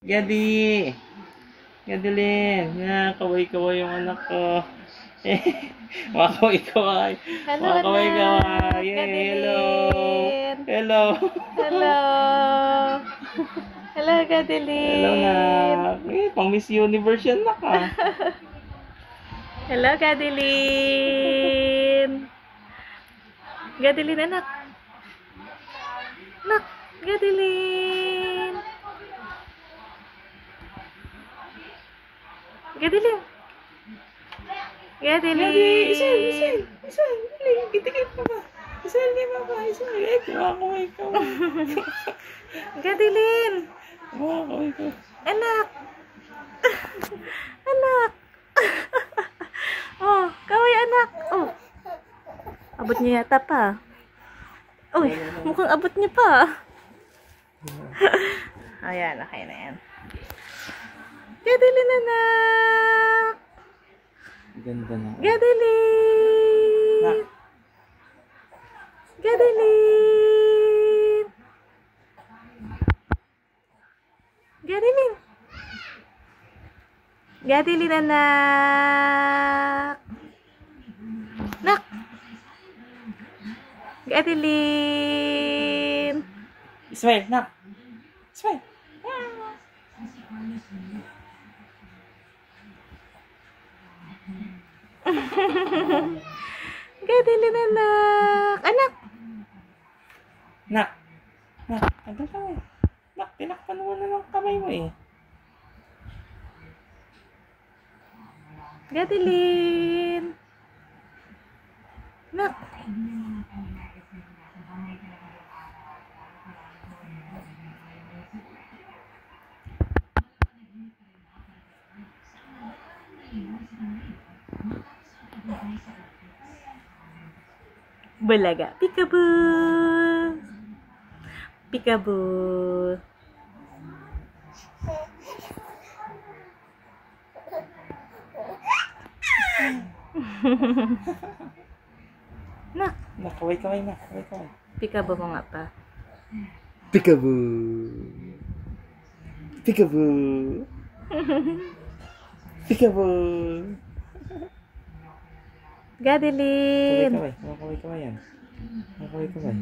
Gadi! Gadilin! Nga, kaway-kaway yung anak ko. Mga kaway-kaway. Hello, Mga kaway-kaway. anak. Yay! Hello! Gadilin. Hello! Hello. Hello, Gadilin. Hello na! Pang Miss Universe yan na ka. Hello, Gadilin. Gadilin, anak. Anak, Gadilin. Gadilin. Gadilin. Isel! Kitikip pa ba? Isel, di ba ba? Isel, mga kaway-kaway. Gadilin. Mga kaway-kaway. Anak. Anak. Oh, kaway anak. Oh. Abot niya yata pa. Uy, mukhang abot niya pa. Ayan, okay na yan. Gadilin, anak. Ganda na. Gadilin. Nak. Gadilin. Gadilin. Gadilin, anak. Nak. Gadilin. Ismail, nak. Ismail. Gadilin, anak. Anak. Nak. Nak. Tagal ka eh. Nak, tinakpan mo na ng kamay mo eh. Gadilin. Nak. Bulaga. Peekaboo. Peekaboo. Nak. Nak, kaway-kaway na. Kaway-kaway. Peekaboo mo nga pa. Peekaboo. Peekaboo. Peekaboo. Gadilin. Kaway-kaway. Mga kaway-kaway yan. Mga kaway-kaway.